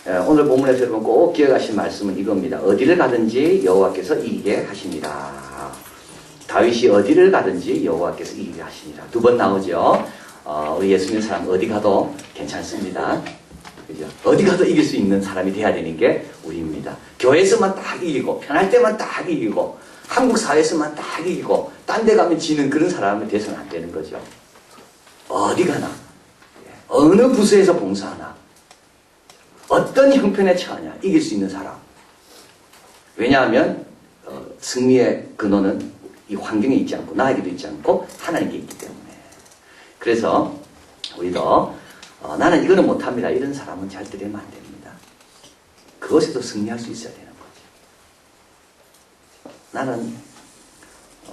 오늘 본문에서 여러분 꼭 기억하실 말씀은 이겁니다. 어디를 가든지 여호와께서 이기게 하십니다. 다윗이 어디를 가든지 여호와께서 이기게 하십니다. 두 번 나오죠. 우리 예수 믿는 사람 어디 가도 괜찮습니다. 그죠? 어디 가도 이길 수 있는 사람이 돼야 되는 게 우리입니다. 교회에서만 딱 이기고 편할 때만 딱 이기고 한국 사회에서만 딱 이기고 딴 데 가면 지는 그런 사람이 돼서는 안 되는 거죠. 어디 가나 어느 부서에서 봉사하나 어떤 형편에 처하냐 이길 수 있는 사람. 왜냐하면 승리의 근원은 이 환경에 있지 않고 나에게도 있지 않고 하나님께 있기 때문에. 그래서 우리도 나는 이거는 못합니다. 이런 사람은 절대 되면 안 됩니다. 그것에도 승리할 수 있어야 되는 거죠. 나는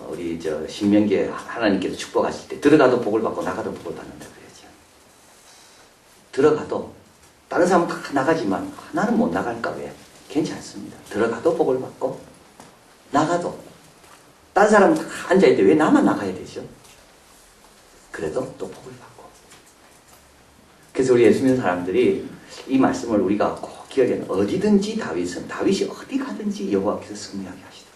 우리 신명기에 하나님께서 축복하실 때 들어가도 복을 받고 나가도 복을 받는다 그래야죠. 들어가도 다른 사람은 다 나가지만 나는 못 나갈까 왜? 괜찮습니다. 들어가도 복을 받고 나가도 다른 사람은 다 앉아있는데 왜 나만 나가야 되죠? 그래도 또 복을 받고. 그래서 우리 예수 믿는 사람들이 이 말씀을 우리가 꼭 기억해야 돼요. 어디든지 다윗이 어디 가든지 여호와께서 승리하게 하시더라.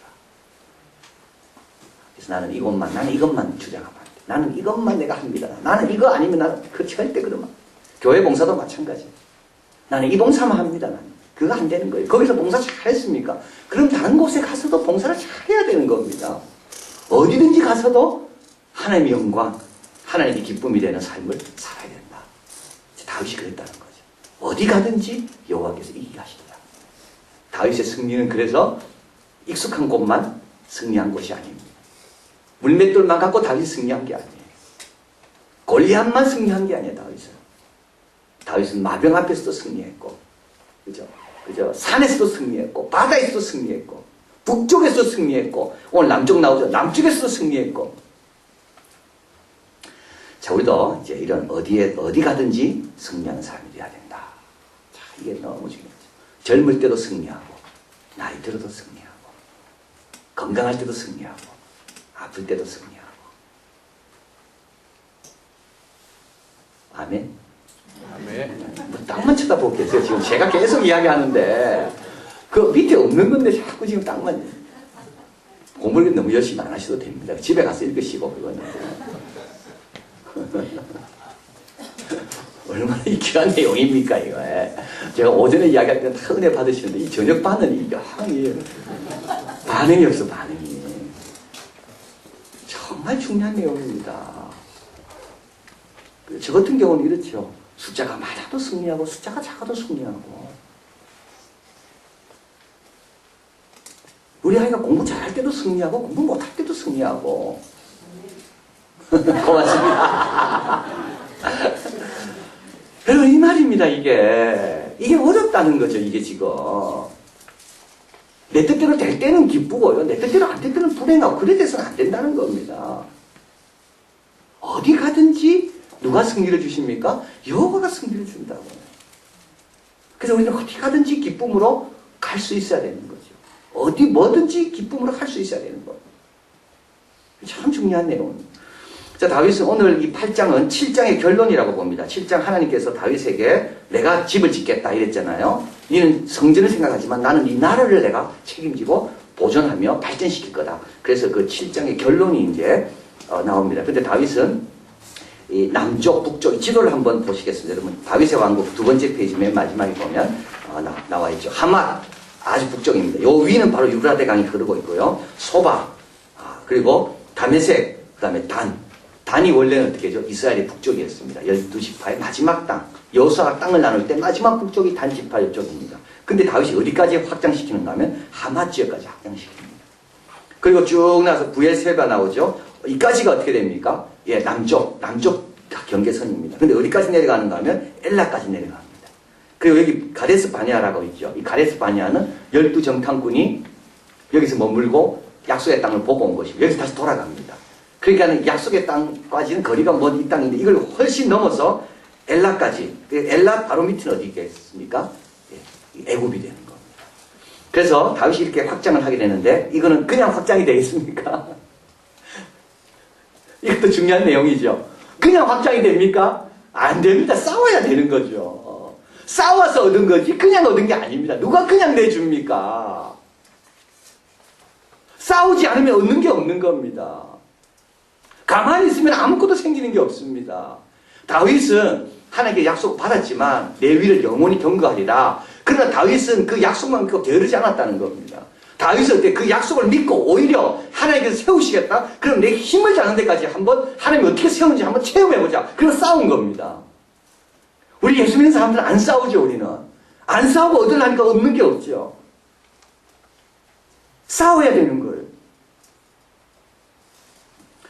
그래서 나는 이것만 주장하면 안 돼. 나는 이것만 내가 합니다. 나는 이거 아니면 나는 절대 그러면. 교회 봉사도 마찬가지. 나는 이 봉사만 합니다. 나는. 그거 안 되는 거예요. 거기서 봉사 잘 했습니까? 그럼 다른 곳에 가서도 봉사를 잘 해야 되는 겁니다. 어디든지 가서도 하나님의 영광, 하나님의 기쁨이 되는 삶을 살아야 된다. 다윗이 그랬다는 거죠. 어디 가든지 여호와께서 이기게 하시더라. 다윗의 승리는 그래서 익숙한 곳만 승리한 것이 아닙니다. 물맷돌만 갖고 다윗이 승리한 게 아니에요. 골리앗만 승리한 게 아니에요. 다윗은 마병 앞에서도 승리했고, 그죠? 산에서도 승리했고, 바다에서도 승리했고, 북쪽에서도 승리했고, 오늘 남쪽 나오죠. 남쪽에서도 승리했고. 자, 우리도 이제 이런 어디 가든지 승리하는 사람이 돼야 된다. 자, 이게 너무 중요하죠. 젊을 때도 승리하고, 나이 들어도 승리하고, 건강할 때도 승리하고, 아플 때도 승리하고. 아멘. 뭐 땅만 쳐다보겠어요. 지금 제가 계속 이야기하는데 그 밑에 없는 건데 자꾸 지금 땅만. 공부를 너무 열심히 안 하셔도 됩니다. 집에 가서 읽으시고 그거는. 얼마나 귀한 내용입니까 이거. 제가 오전에 이야기할 때는 다 은혜 받으시는데 이 저녁 반은 반응이 없어. 반응이 정말 중요한 내용입니다. 저 같은 경우는 이렇죠. 숫자가 많아도 승리하고 숫자가 작아도 승리하고. 우리 아이가 공부 잘할 때도 승리하고 공부 못할 때도 승리하고. 고맙습니다. 여러분 이 말입니다. 이게 어렵다는 거죠. 이게 지금 내 뜻대로 될 때는 기쁘고요. 내 뜻대로 안 될 때는 불행하고 그래 돼서는 안 된다는 겁니다. 어디 가든지 누가 승리를 주십니까? 여호와가 승리를 준다고. 그래서 우리는 어디 가든지 기쁨으로 갈 수 있어야 되는 거죠. 뭐든지 기쁨으로 갈 수 있어야 되는 거예요. 참 중요한 내용입니다. 자, 다윗은 오늘 이 8장은 7장의 결론이라고 봅니다. 7장 하나님께서 다윗에게 내가 집을 짓겠다 이랬잖아요. 너는 성전을 생각하지만 나는 이 나라를 내가 책임지고 보존하며 발전시킬 거다. 그래서 그 7장의 결론이 이제 나옵니다. 근데 다윗은 이 남쪽, 북쪽 지도를 한번 보시겠습니다. 여러분 다윗의 왕국 두 번째 페이지 맨 마지막에 보면 나와 있죠. 하맛 아주 북쪽입니다. 요 위는 바로 유브라데 강이 흐르고 있고요. 소바 그리고 다메섹 그 다음에 단이 원래는 어떻게 해죠? 이스라엘의 북쪽이었습니다. 12지파의 마지막 땅. 여호수아가 땅을 나눌 때 마지막 북쪽이 단 지파 이쪽입니다. 근데 다윗이 어디까지 확장시키는가 하면 하맛 지역까지 확장시킵니다. 그리고 쭉 나서 부엘세바 나오죠. 이까지가 어떻게 됩니까? 예, 남쪽 경계선입니다. 근데 어디까지 내려가는가 하면 엘라까지 내려갑니다. 그리고 여기 가데스 바니아라고 있죠. 이 가데스 바니아는 12정탐꾼이 여기서 머물고 약속의 땅을 보고 온 것이고 여기서 다시 돌아갑니다. 그러니까 약속의 땅까지는 거리가 먼 이 땅인데 이걸 훨씬 넘어서 엘라까지. 엘라 바로 밑은 어디 있겠습니까? 예, 애굽이 되는 겁니다. 그래서 다윗이 이렇게 확장을 하게 되는데 이거는 그냥 확장이 되겠습니까? 이것도 중요한 내용이죠. 그냥 확장이 됩니까? 안 됩니다. 싸워야 되는 거죠. 싸워서 얻은 거지 그냥 얻은 게 아닙니다. 누가 그냥 내줍니까? 싸우지 않으면 얻는 게 없는 겁니다. 가만히 있으면 아무것도 생기는 게 없습니다. 다윗은 하나님께 약속 받았지만 레위를 영원히 경거하리라. 그러나 다윗은 그 약속만큼 게으르지 않았다는 겁니다. 다윗은 그 약속을 믿고 오히려 하나님께서 세우시겠다? 그럼 내 힘을 다하는 데까지 한번 하나님이 어떻게 세우는지 한번 체험해보자. 그래서 싸운 겁니다. 우리 예수 믿는 사람들은 안 싸우죠. 우리는 안 싸우고 얻으려니까 얻는 게 없죠. 싸워야 되는 거예요.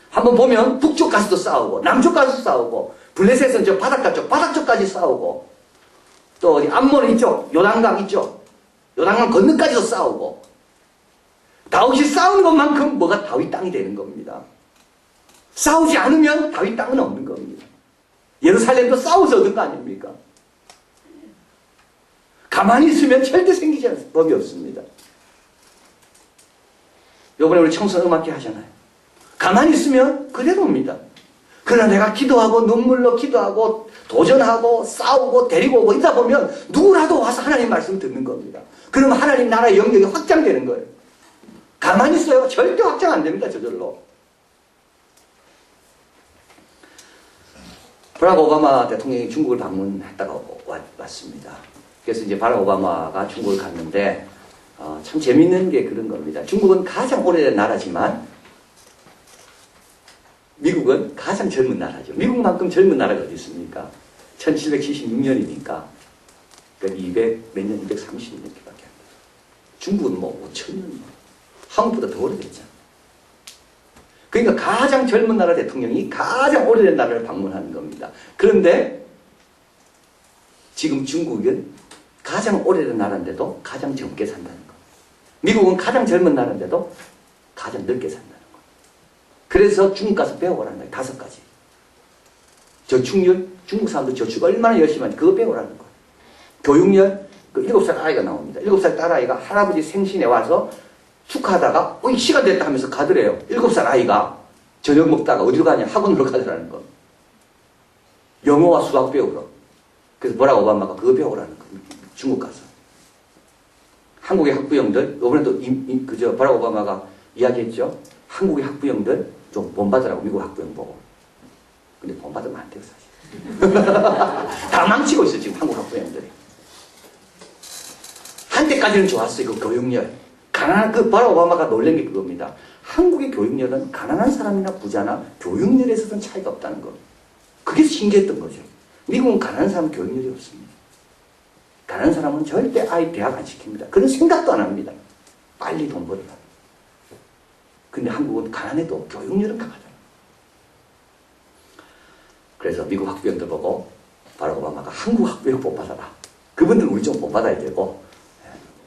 한번 보면 북쪽 가서도 싸우고 남쪽 가서도 싸우고 블레셋은 저 바닷가 쪽 바닥 쪽까지 싸우고 또 어디 암몬 이쪽 요단강 이쪽 요단강 건너까지도 싸우고 다윗이 싸운 것만큼 뭐가 다윗 땅이 되는 겁니다. 싸우지 않으면 다윗 땅은 없는 겁니다. 예루살렘도 싸워서 얻은 거 아닙니까? 가만히 있으면 절대 생기지 않는 법이 없습니다. 요번에 우리 청소 음악회 하잖아요. 가만히 있으면 그대로입니다. 그러나 내가 기도하고 눈물로 기도하고 도전하고 싸우고 데리고 오고 있다 보면 누구라도 와서 하나님 말씀을 듣는 겁니다. 그러면 하나님 나라의 영역이 확장되는 거예요. 가만히 있어요. 절대 확장 안 됩니다. 저절로. 바락 오바마 대통령이 중국을 방문했다가 왔습니다. 그래서 이제 바락 오바마가 중국을 갔는데 참 재밌는 게 그런 겁니다. 중국은 가장 오래된 나라지만 미국은 가장 젊은 나라죠. 미국만큼 젊은 나라가 어디 있습니까? 1776년이니까 그러니까 200 몇 년, 230년밖에 안 돼요. 중국은 뭐 5천년, 한국보다 더 오래됐잖아요. 그러니까 가장 젊은 나라 대통령이 가장 오래된 나라를 방문하는 겁니다. 그런데 지금 중국은 가장 오래된 나라인데도 가장 젊게 산다는 거. 미국은 가장 젊은 나라인데도 가장 넓게 산다는 거. 그래서 중국 가서 배워라는 거예요. 5가지. 저축률, 중국 사람들 저축 얼마나 열심히 하는지 그거 배우라는 거예요. 교육열, 그 7살 아이가 나옵니다. 7살 딸아이가 할아버지 생신에 와서 축하하다가 시간 됐다 하면서 가더래요. 7살 아이가 저녁 먹다가 어디로 가냐? 학원으로 가더라는 거. 영어와 수학 배우러. 그래서 버락 오바마가 그거 배우라는 거. 중국 가서. 한국의 학부형들, 이번에 또 그저 버락 오바마가 이야기했죠. 한국의 학부형들 좀 본받으라고 미국 학부형 보고. 근데 본받으면 안 돼요, 사실. 다 망치고 있어요, 지금 한국 학부형들이. 한때까지는 좋았어요, 그 교육열. 가난한, 그 버락 오바마가 놀란 게 그겁니다. 한국의 교육열은 가난한 사람이나 부자나 교육열에서는 차이가 없다는 거. 그게 신기했던 거죠. 미국은 가난한 사람은 교육열이 없습니다. 가난한 사람은 절대 아이 대학 안 시킵니다. 그런 생각도 안 합니다. 빨리 돈 벌어라. 근데 한국은 가난해도 교육열은 강하잖아요. 그래서 미국 학부형들 보고 바락 오바마가 한국 학부형 본받아라. 그분들은 우리 좀 본받아야 되고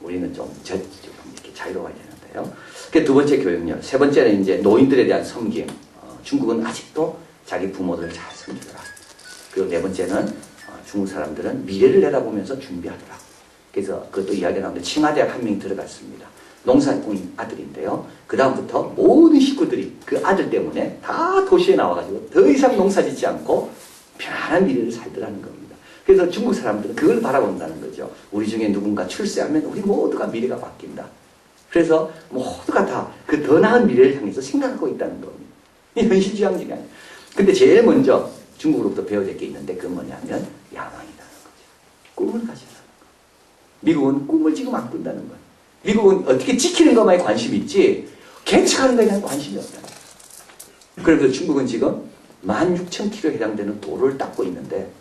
우리는 좀 이렇게 자유로워야 되는데요. 그 두 번째 교육열. 세 번째는 이제 노인들에 대한 섬김. 중국은 아직도 자기 부모들을 잘 섬기더라. 그리고 네 번째는 중국 사람들은 미래를 내다보면서 준비하더라. 그래서 그것도 이야기가 나오는데 칭화대학 한 명이 들어갔습니다. 농사꾼 아들인데요. 그 다음부터 모든 식구들이 그 아들 때문에 다 도시에 나와가지고 더 이상 농사 짓지 않고 편안한 미래를 살더라는 겁니다. 그래서 중국 사람들은 그걸 바라본다는 거죠. 우리 중에 누군가 출세하면 우리 모두가 미래가 바뀐다. 그래서 모두가 다 그 더 나은 미래를 향해서 생각하고 있다는 겁니다. 이 현실지향적이 아니에요. 근데 제일 먼저 중국으로부터 배워야 될 게 있는데 그건 뭐냐면 야망이라는 거죠. 꿈을 가지라는 거예요. 미국은 꿈을 지금 안 꾼다는 거예요. 미국은 어떻게 지키는 것만에 관심이 있지 개척하는 것에 대한 관심이 없다는 거예요. 그래서 중국은 지금 16,000km에 해당되는 도로를 닦고 있는데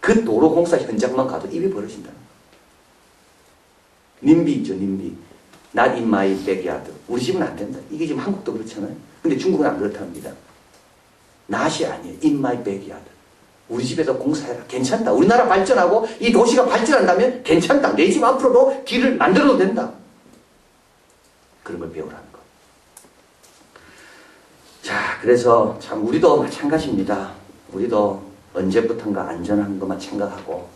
그 도로 공사 현장만 가도 입이 벌어진다는 거예요. 님비 있죠, 님비. Not in my backyard. 우리 집은 안 된다. 이게 지금 한국도 그렇잖아요. 근데 중국은 안 그렇답니다. not이 아니에요. in my backyard. 우리 집에서 공사해라. 괜찮다. 우리나라 발전하고 이 도시가 발전한다면 괜찮다. 내 집 앞으로도 길을 만들어도 된다. 그런 걸 배우라는 거. 자, 그래서 참 우리도 마찬가지입니다. 우리도 언제부턴가 안전한 것만 생각하고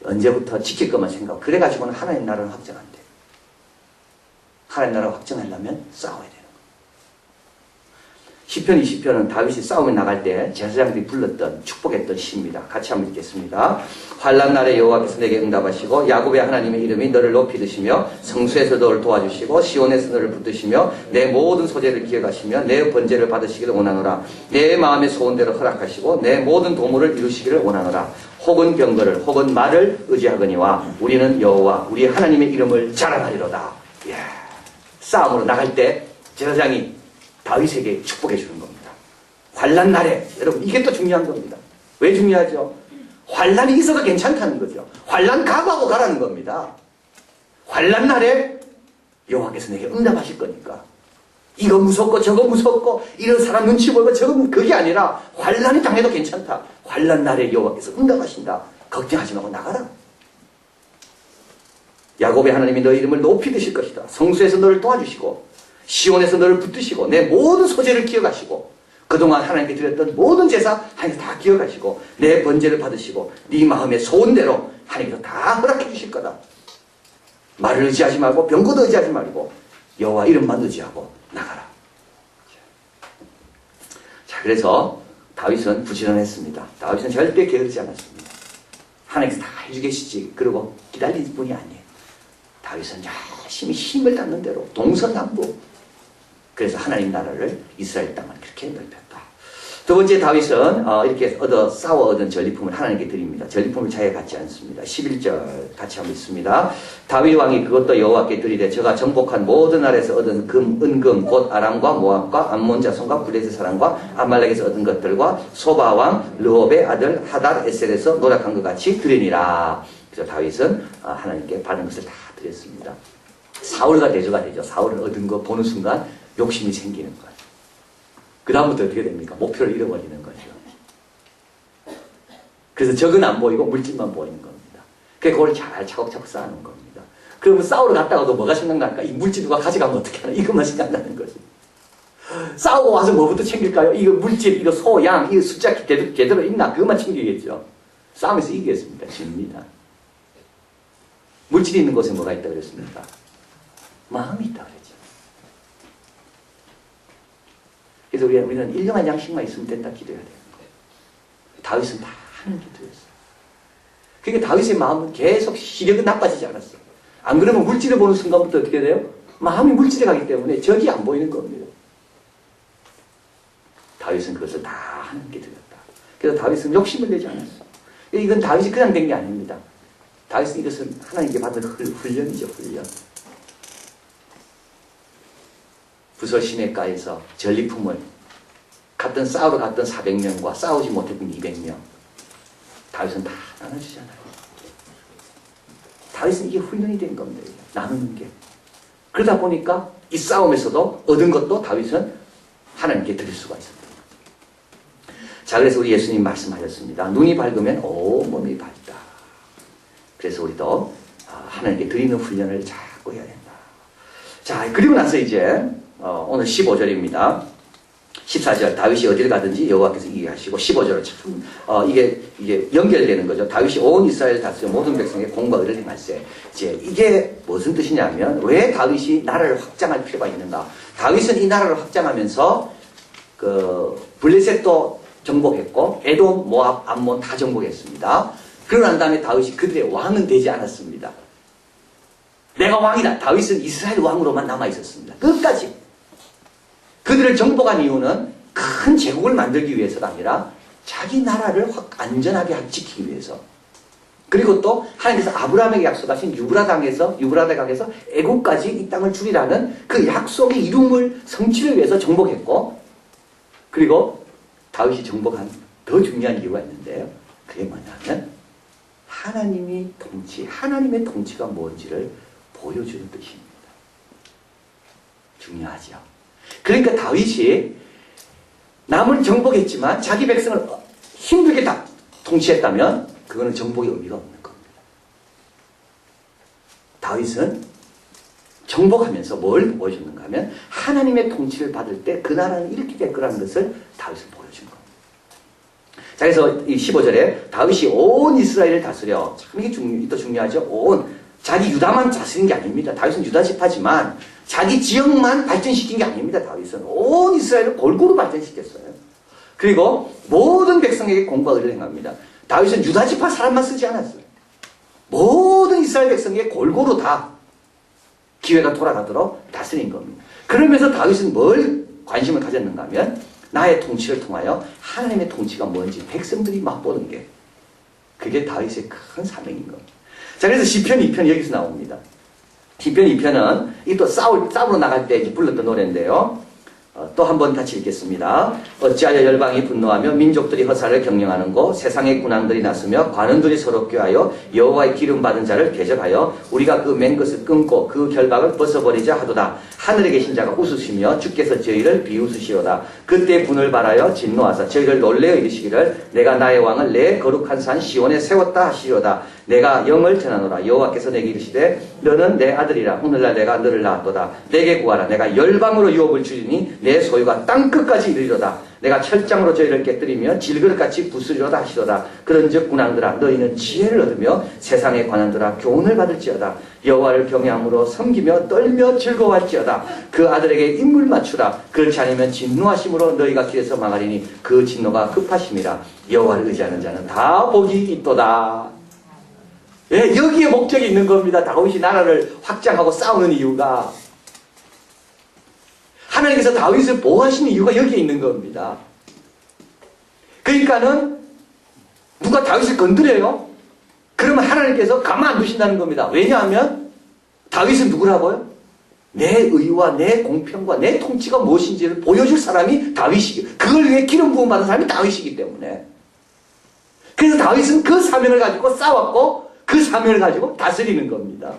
언제부터 지킬 것만 생각하고 그래가지고는 하나님 나라는 확정 안 돼요. 하나님 나라가 확정하려면 싸워야 되는 거예요. 시편 20편은 다윗이 싸움에 나갈 때 제사장들이 불렀던 축복했던 시입니다. 같이 한번 읽겠습니다. 환난 날에 여호와께서 내게 응답하시고 야곱의 하나님의 이름이 너를 높이 드시며 성수에서 너를 도와주시고 시온에서 너를 붙드시며 내 모든 소재를 기억하시며 내 번제를 받으시기를 원하노라. 내 마음의 소원대로 허락하시고 내 모든 도모를 이루시기를 원하노라. 혹은 병거를 혹은 말을 의지하거니와 우리는 여호와 우리 하나님의 이름을 자랑하리로다. 예. 싸움으로 나갈 때 제사장이 다윗에게 축복해 주는 겁니다. 환난 날에 여러분 이게 또 중요한 겁니다. 왜 중요하죠? 환난이 있어도 괜찮다는 거죠. 환난 각오하고 가라는 겁니다. 환난 날에 여호와께서 내게 응답하실 거니까. 이거 무섭고 저거 무섭고 이런 사람 눈치 보고 저건 그게 아니라 환난이 당해도 괜찮다. 환난 날에 여호와께서 응답하신다. 걱정하지 말고 나가라. 야곱의 하나님이 너의 이름을 높이 드실 것이다. 성수에서 너를 도와주시고 시온에서 너를 붙드시고 내 모든 소재를 기억하시고 그동안 하나님께 드렸던 모든 제사 하나님께서 다 기억하시고 내 번제를 받으시고 네 마음의 소원대로 하나님께서 다 허락해 주실 거다. 말을 의지하지 말고 병거도 의지하지 말고 여호와 이름만 의지하고 나가라. 자, 그래서 다윗은 부지런했습니다. 다윗은 절대 게으르지 않았습니다. 하나님께서 다 해주 계시지 그러고 기다릴 뿐이 아니에요. 다윗은 열심히 힘을 닿는 대로 동서남북 그래서 하나님 나라를 이스라엘 땅을 그렇게 넓혔다. 두 번째 다윗은 이렇게 싸워 얻은 전리품을 하나님께 드립니다. 전리품을 자기가 갖지 않습니다. 11절 같이 한번 읽습니다. 다윗 왕이 그것도 여호와께 드리되 저가 정복한 모든 나라에서 얻은 금, 은금, 곧 아람과 모압과 암몬 자손과 블레셋 사람과 아말렉에서 얻은 것들과 소바 왕 르홉의 아들 하달 에셀에서 노력한 것 같이 드리니라. 그래서 다윗은 하나님께 받은 것을 다 드렸습니다. 사울과 대조가 되죠. 사울을 얻은 거 보는 순간 욕심이 생기는 거예요. 그 다음부터 어떻게 됩니까? 목표를 잃어버리는 거죠. 그래서 적은 안 보이고 물질만 보이는 겁니다. 그걸 잘 차곡차곡 쌓아놓은 겁니다. 그러면 싸우러 갔다가도 뭐가 생각날까? 이 물질 누가 가져가면 어떻게 하나? 이것만 생각나는 거죠. 싸우고 와서 뭐부터 챙길까요? 이거 물질, 이거 소, 양, 이거 숫자 제대로 있나? 그것만 챙기겠죠. 싸움에서 이기겠습니다. 집니다. 물질이 있는 곳에 뭐가 있다고 그랬습니까? 마음이 있다고 그랬죠. 그래서 우리는 일용할 양식만 있으면 된다 기도해야 되는 거예요. 다윗은 다 하는 기도였어요. 그러니까 다윗의 마음은 계속 시력은 나빠지지 않았어요. 안 그러면 물질을 보는 순간부터 어떻게 돼요? 마음이 물질에 가기 때문에 적이 안 보이는 겁니다. 다윗은 그것을 다 하나님께 드렸다. 그래서 다윗은 욕심을 내지 않았어요. 이건 다윗이 그냥 된 게 아닙니다. 다윗은 이것은 하나님께 받은 훈련이죠, 훈련. 부설 시내가에서 전리품을 싸우러 갔던 400명과 싸우지 못했던 200명. 다윗은 다 나눠주잖아요. 다윗은 이게 훈련이 된 겁니다. 나누는 게. 그러다 보니까 이 싸움에서도 얻은 것도 다윗은 하나님께 드릴 수가 있었다. 자, 그래서 우리 예수님 말씀하셨습니다. 눈이 밝으면 온몸이 밝다. 그래서 우리도 하나님께 드리는 훈련을 자꾸 해야 된다. 자, 그리고 나서 이제 오늘 15절입니다. 14절 다윗이 어디를 가든지 여호와께서 이기게 하시고 15절은 참 이게 연결되는 거죠. 다윗이 온 이스라엘 다스려 모든 백성의 공과 의를 행할세. 이제 이게 무슨 뜻이냐면 왜 다윗이 나라를 확장할 필요가 있는가? 다윗은 이 나라를 확장하면서 그 블레셋도 정복했고 에돔, 모압, 암몬 다 정복했습니다. 그러고 난 다음에 다윗이 그들의 왕은 되지 않았습니다. 내가 왕이다. 다윗은 이스라엘 왕으로만 남아 있었습니다. 끝까지. 그들을 정복한 이유는 큰 제국을 만들기 위해서가 아니라 자기 나라를 안전하게 지키기 위해서. 그리고 또 하나님께서 아브라함에게 약속하신 유브라강에서 애국까지 이 땅을 주리라는 그 약속의 이룸을 성취를 위해서 정복했고, 그리고 다윗이 정복한 더 중요한 이유가 있는데요. 그게 뭐냐면 하나님의 통치가 뭔지를 보여주는 뜻입니다. 중요하죠. 그러니까 다윗이 남을 정복했지만 자기 백성을 힘들게 다 통치했다면 그거는 정복의 의미가 없는 겁니다. 다윗은 정복하면서 뭘 보여줬는가 하면 하나님의 통치를 받을 때 그 나라는 이렇게 될 거라는 것을 다윗은 보여준 겁니다. 자, 그래서 이 15절에 다윗이 온 이스라엘을 다스려, 참 이게 또 중요하죠. 자기 유다만 다스린 게 아닙니다. 다윗은 유다 지파지만 자기 지역만 발전시킨 게 아닙니다. 다윗은 온 이스라엘을 골고루 발전시켰어요. 그리고 모든 백성에게 공과 의를 행합니다. 다윗은 유다 지파 사람만 쓰지 않았어요. 모든 이스라엘 백성에게 골고루 다 기회가 돌아가도록 다스린 겁니다. 그러면서 다윗은 뭘 관심을 가졌는가 하면 나의 통치를 통하여 하나님의 통치가 뭔지 백성들이 맛보는 게 그게 다윗의 큰 사명인 겁니다. 자, 그래서 시편 2편이 여기서 나옵니다. 시편 2편은 이 또 싸우러 나갈 때 이제 불렀던 노래인데요. 또 한 번 같이 읽겠습니다. 어찌하여 열방이 분노하며 민족들이 허사를 경영하는고 세상의 군왕들이 나서며 관원들이 서로 꾀하여 여호와의 기름 받은 자를 대접하여 우리가 그 맨 것을 끊고 그 결박을 벗어버리자 하도다. 하늘에 계신 자가 웃으시며 주께서 저희를 비웃으시오다. 그때 분을 발하여 진노하사 저희를 놀래어 이르시기를 내가 나의 왕을 내 거룩한 산 시온에 세웠다 하시리로다. 내가 영을 전하노라. 여호와께서 내게 이르시되 너는 내 아들이라. 오늘날 내가 너를 낳았도다. 내게 구하라. 내가 열방으로 유업을 주리니 내 소유가 땅끝까지 이르리로다. 내가 철장으로 저희를 깨뜨리며 질그릇같이 부수리로다 하시도다. 그런즉 군왕들아 너희는 지혜를 얻으며 세상의 관원들아 교훈을 받을지어다. 여호와를 경외함으로 섬기며 떨며 즐거워할지어다. 그 아들에게 인물 맞추라. 그렇지 않으면 진노하심으로 너희가 길에서 망하리니 그 진노가 급하심이라. 여호와를 의지하는 자는 다 복이 있도다. 예, 여기에 목적이 있는 겁니다. 다윗이 나라를 확장하고 싸우는 이유가 하나님께서 다윗을 보호하시는 이유가 여기에 있는 겁니다. 그러니까는 누가 다윗을 건드려요? 그러면 하나님께서 가만 안 두신다는 겁니다. 왜냐하면 다윗은 누구라고요? 내 의와 내 공평과 내 통치가 무엇인지를 보여줄 사람이 다윗이기, 그걸 위해 기름 부음 받은 사람이 다윗이기 때문에. 그래서 다윗은 그 사명을 가지고 싸웠고 그 사명을 가지고 다스리는 겁니다.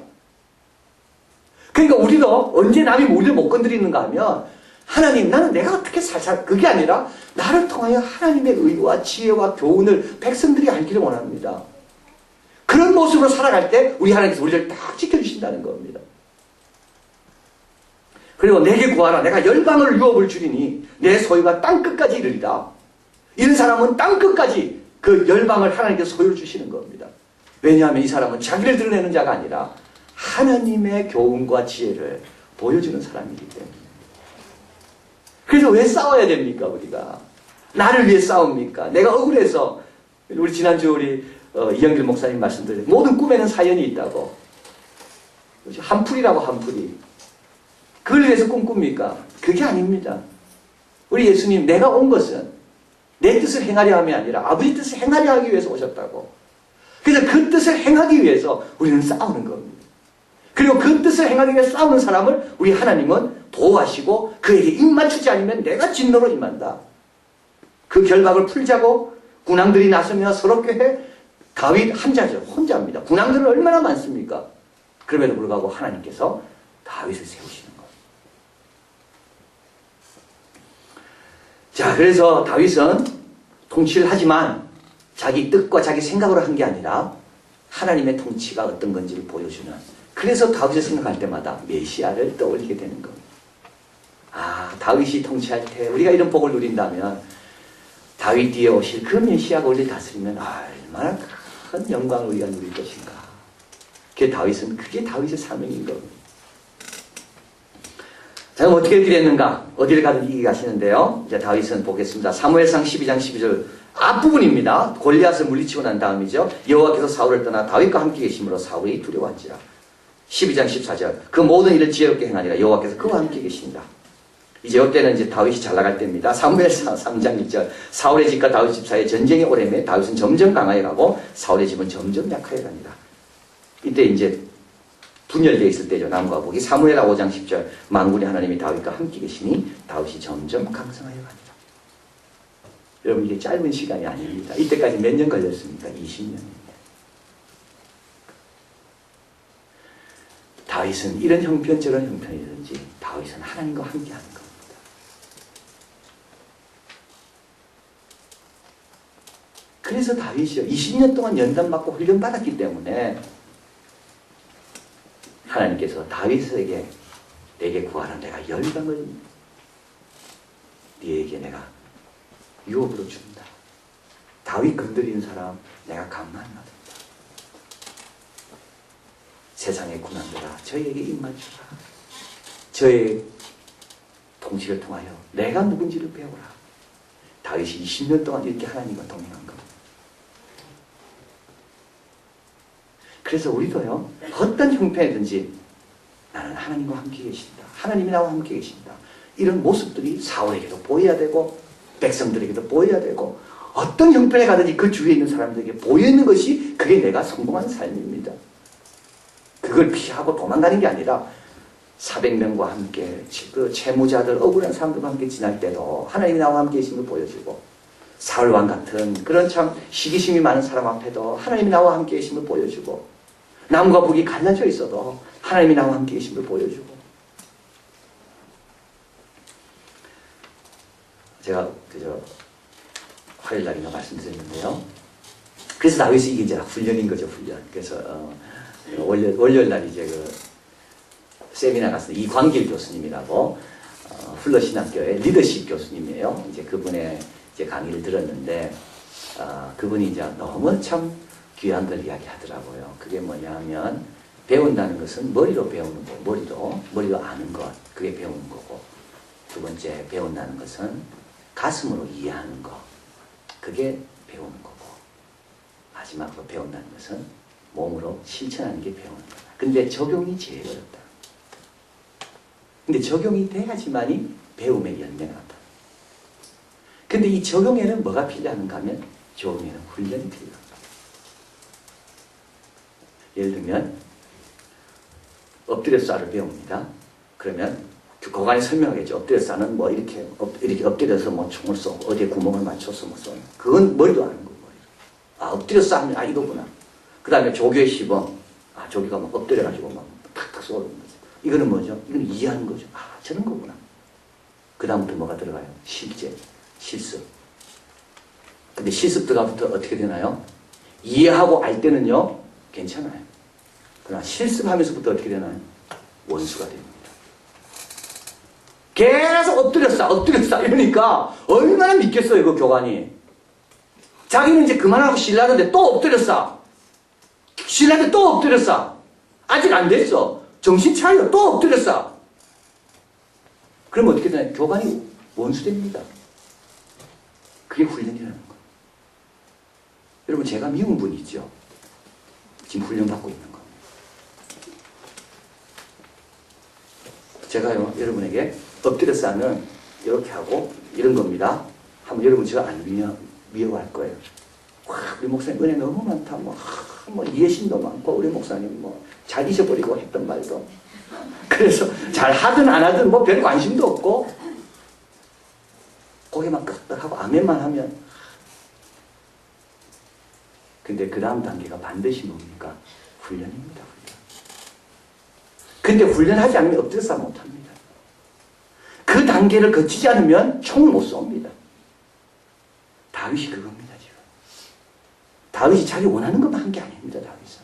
그러니까 우리도 언제 남이 우리를 못 건드리는가 하면 하나님 나는 내가 어떻게 살살 그게 아니라 나를 통하여 하나님의 의와 지혜와 교훈을 백성들이 알기를 원합니다. 그런 모습으로 살아갈 때 우리 하나님께서 우리를 딱 지켜주신다는 겁니다. 그리고 내게 구하라. 내가 열방을 유업을 주리니 내 소유가 땅끝까지 이르리라. 이런 사람은 땅끝까지 그 열방을 하나님께서 소유를 주시는 겁니다. 왜냐하면 이 사람은 자기를 드러내는 자가 아니라 하나님의 교훈과 지혜를 보여주는 사람이기 때문에. 그래서 왜 싸워야 됩니까, 우리가? 나를 위해 싸웁니까? 내가 억울해서, 우리 지난주 우리 이영길 목사님 말씀드린 모든 꿈에는 사연이 있다고. 한풀이라고 한풀이. 그걸 위해서 꿈꿉니까? 그게 아닙니다. 우리 예수님, 내가 온 것은 내 뜻을 행하려 함이 아니라 아버지 뜻을 행하려 하기 위해서 오셨다고. 그래서 그 뜻을 행하기 위해서 우리는 싸우는 겁니다. 그리고 그 뜻을 행하기 위해 싸우는 사람을 우리 하나님은 보호하시고 그에게 입 맞추지 않으면 내가 진노로 임한다. 그 결박을 풀자고 군왕들이 나서며 서로 꾀해 다윗 한자죠. 혼자입니다. 군왕들은 얼마나 많습니까? 그럼에도 불구하고 하나님께서 다윗을 세우시는 거예요. 자, 그래서 다윗은 통치를 하지만 자기 뜻과 자기 생각으로 한 게 아니라 하나님의 통치가 어떤 건지를 보여주는, 그래서 다윗을 생각할 때마다 메시아를 떠올리게 되는 겁니다. 아, 다윗이 통치할 때 우리가 이런 복을 누린다면 다윗 뒤에 오실 그 메시아가 우리를 다스리면 얼마나 큰 영광을 우리가 누릴 것인가. 그게 다윗의 사명인 겁니다. 자, 그럼 어떻게 드렸는가? 어디를 가든 이기게 하시는데요. 이제 다윗은 보겠습니다. 사무엘상 12장 12절 앞부분입니다. 골리앗을 물리치고 난 다음이죠. 여호와께서 사울을 떠나 다윗과 함께 계심으로 사울이 두려워한지라. 12장 14절 그 모든 일을 지혜롭게 행하니라. 여호와께서 그와 함께 계신다. 이제 이때는 이제 다윗이 잘 나갈 때입니다. 사무엘상 3장 1절 사울의 집과 다윗 집 사이에 전쟁이 오래매 다윗은 점점 강하게 가고 사울의 집은 점점 약하게 갑니다. 이때 이제 분열되어 있을 때죠. 남과 북이. 사무엘하 5장 10절 만군의 하나님이 다윗과 함께 계시니 다윗이 점점 강성하여 갑니다. 여러분, 이게 짧은 시간이 아닙니다. 이때까지 몇 년 걸렸습니까? 20년입니다. 다윗은 이런 형편 저런 형편이든지 다윗은 하나님과 함께하는 겁니다. 그래서 다윗이요 20년 동안 연단받고 훈련받았기 때문에 하나님께서 다윗에게 내게 구하라. 내가 열방을 네에게 내가 유업으로 준다. 다윗 건드리는 사람 내가 감만 받는다. 세상의 군왕들아 저에게 입맞추라. 저의 통치를 통하여 내가 누군지를 배우라. 다윗이 20년 동안 이렇게 하나님과 동행한 겁니다. 그래서 우리도요, 어떤 형편이든지 나는 하나님과 함께 계신다. 하나님이 나와 함께 계신다. 이런 모습들이 사울에게도 보여야 되고 백성들에게도 보여야 되고 어떤 형편에 가든지 그 주위에 있는 사람들에게 보이는 것이 그게 내가 성공한 삶입니다. 그걸 피하고 도망가는 게 아니라 400명과 함께 그 채무자들 억울한 사람들과 함께 지날 때도 하나님이 나와 함께 계신 걸 보여주고 사울왕 같은 그런 참 시기심이 많은 사람 앞에도 하나님이 나와 함께 계신 걸 보여주고 남과 북이 갈라져 있어도 하나님이 나와 함께 계신 걸 보여주고 제가 그저 화요일날인가 말씀드렸는데요. 그래서 다윗이 이게 이제 훈련인 거죠, 훈련. 그래서 월요일날 이제 그 세미나 갔을 때 이광길 교수님이라고 훌러신학교의 리더십 교수님이에요. 이제 그분의 이제 강의를 들었는데 그분이 이제 너무 참 귀한 걸 이야기하더라고요. 그게 뭐냐면 배운다는 것은 머리로 배우는 거, 머리로 아는 것, 그게 배우는 거고 두 번째 배운다는 것은 가슴으로 이해하는 거, 그게 배우는 거고 마지막으로 배운다는 것은 몸으로 실천하는 게 배우는 거다. 근데 적용이 제일 어렵다. 근데 적용이 돼야지만이 배움의 열매가 나다. 근데 이 적용에는 뭐가 필요한가 하면 적용에는 훈련이 필요합니다. 예를 들면 엎드려 쏴를 배웁니다. 그러면 고관이 설명하겠죠. 엎드려 쏴는 뭐 이렇게 엎드려서 뭐 총을 쏘고 어디에 구멍을 맞춰서 뭐 쏘는. 그건 머리도 아는 거고. 엎드려 쏴면 이거구나. 그 다음에 조교의 시범. 조교가 막 엎드려가지고 막 탁탁 쏘는 거죠. 이거는 뭐죠? 이건 이해하는 거죠. 저런 거구나. 그 다음부터 뭐가 들어가요? 실제, 실습. 근데 실습 들어가부터 어떻게 되나요? 이해하고 알 때는요, 괜찮아요. 그러나 실습하면서부터 어떻게 되나요? 원수가 됩니다. 계속 엎드렸어 이러니까 얼마나 믿겠어요, 그 교관이. 자기는 이제 그만하고 쉬려는데 또 엎드렸어. 쉬려는데 또 엎드렸어. 아직 안 됐어. 정신 차려. 또 엎드렸어. 그러면 어떻게 되나요? 교관이 원수됩니다. 그게 훈련이라는 거예요. 여러분, 제가 미운 분이 있죠. 지금 훈련받고 있는 거. 제가요, 여러분에게 엎드려서 하면 이렇게 하고 이런 겁니다. 하면 여러분 제가 안 미워할 거예요. 와, 우리 목사님 은혜 너무 많다. 뭐 이해심도 많고 우리 목사님 뭐 잘 잊어버리고 했던 말도. 그래서 잘 하든 안 하든 뭐 별 관심도 없고 고개만 끄덕하고 아멘만 하면. 근데 그 다음 단계가 반드시 뭡니까? 훈련입니다. 훈련. 근데 훈련하지 않으면 엎드려서 못합니다. 그 단계를 거치지 않으면 총 못 쏩니다. 다윗이 그겁니다, 지금. 다윗이 자기 원하는 것만 한 게 아닙니다, 다윗은.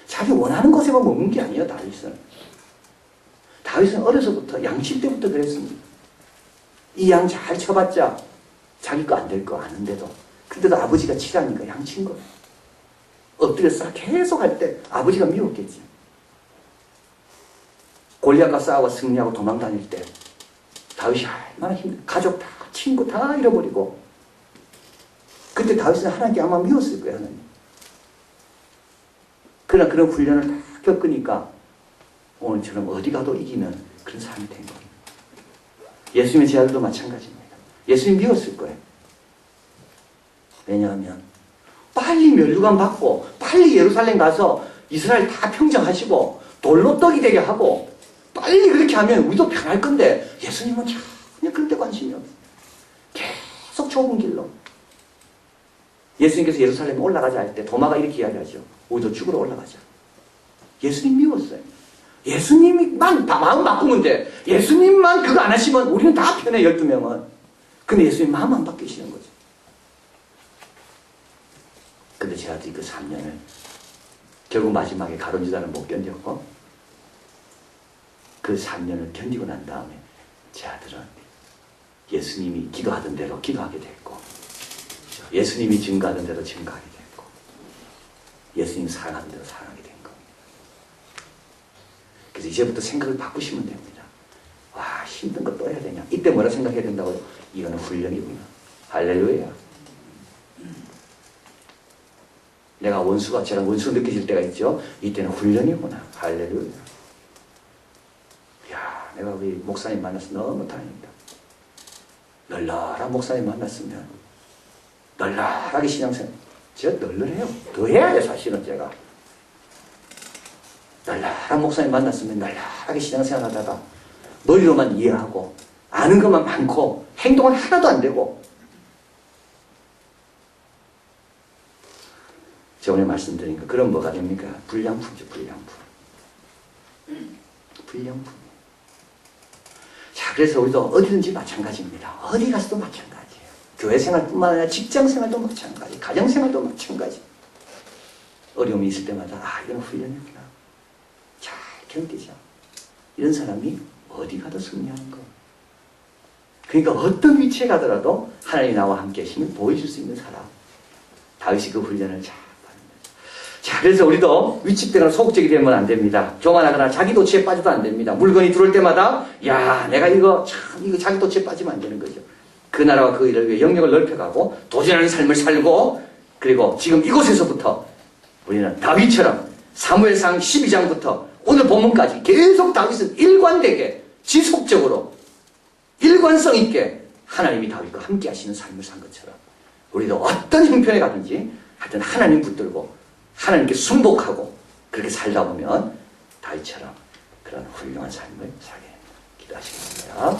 자기 원하는 것에만 머문 게 아니에요, 다윗은. 다윗은 어려서부터, 양칠 때부터 그랬습니다. 이 양 잘 쳐봤자 자기 거 안 될 거 아는데도. 근데도 아버지가 치라니까 양친 거예요. 엎드려서 계속 할 때 아버지가 미웠겠지. 골리앗과 싸우고 승리하고 도망 다닐 때 다윗이 얼마나 가족 다, 친구 다 잃어버리고. 그때 다윗은 하나님께 아마 미웠을 거예요, 하나님. 그러나 그런 훈련을 다 겪으니까 오늘처럼 어디 가도 이기는 그런 사람이 된 겁니다. 예수님의 제자들도 마찬가지입니다. 예수님 미웠을 거예요. 왜냐하면 빨리 면류관 받고 빨리 예루살렘 가서 이스라엘 다 평정하시고 돌로 떡이 되게 하고 빨리 그렇게 하면 우리도 편할 건데 예수님은 전혀 그런 데 관심이 없어요. 계속 좁은 길로. 예수님께서 예루살렘에 올라가자 할 때 도마가 이렇게 이야기하죠. 우리도 죽으러 올라가자. 예수님 미웠어요. 예수님만 마음 바꾸면 돼. 예수님만 그거 안 하시면 우리는 다 편해, 12명은. 근데 예수님 마음 안 바뀌시는 거죠. 근데 제아들이 그 3년을 결국 마지막에 가론유다를 못 견뎠고 그 3년을 견디고 난 다음에 제아들은 예수님이 기도하던 대로 기도하게 됐고 예수님이 증거하던 대로 증거하게 됐고 예수님 사랑하던 대로 사랑하게 된 겁니다. 그래서 이제부터 생각을 바꾸시면 됩니다. 와, 힘든 거 또 해야 되냐? 이때 뭐라 생각해야 된다고요? 이거는 훈련이구나. 할렐루야. 내가 제가 원수가 느껴질 때가 있죠. 이때는 훈련이구나. 할렐루야. 야, 내가 우리 목사님 만나서 너무 다행이다. 널널한 목사님 만났으면 널널하게 신앙생활. 제가 널널해요. 더 해야 돼, 사실은 제가. 널널한 목사님 만났으면 널널하게 신앙생활 하다가 머리로만 이해하고 아는 것만 많고 행동은 하나도 안 되고. 제가 오늘 말씀드린 거 그럼 뭐가 됩니까? 불량품이죠. 불량품. 자, 그래서 우리도 어디든지 마찬가지입니다. 어디 가서도 마찬가지예요. 교회 생활뿐만 아니라 직장 생활도 마찬가지, 가정 생활도 마찬가지. 어려움이 있을 때마다 이건 훈련이구나. 잘 견디자. 이런 사람이 어디 가도 승리하는 거. 그러니까 어떤 위치에 가더라도 하나님이 나와 함께 계심을 보여줄 수 있는 사람. 다윗이 그 훈련을 잘 받는 거죠. 자, 그래서 우리도 위축되거나 소극적이 되면 안 됩니다. 교만하거나 자기 도취에 빠져도 안 됩니다. 물건이 들어올 때마다 야, 내가 이거 자기 도취에 빠지면 안 되는 거죠. 그 나라와 그 일을 위해 영역을 넓혀가고 도전하는 삶을 살고, 그리고 지금 이곳에서부터 우리는 다윗처럼 사무엘상 12장부터 오늘 본문까지 계속 다윗은 일관되게 지속적으로 일관성 있게 하나님이 다윗과 함께 하시는 삶을 산 것처럼 우리도 어떤 형편에 가든지 하여튼 하나님 붙들고 하나님께 순복하고 그렇게 살다 보면 다윗처럼 그런 훌륭한 삶을 살게 됩니다. 기도하시겠습니다.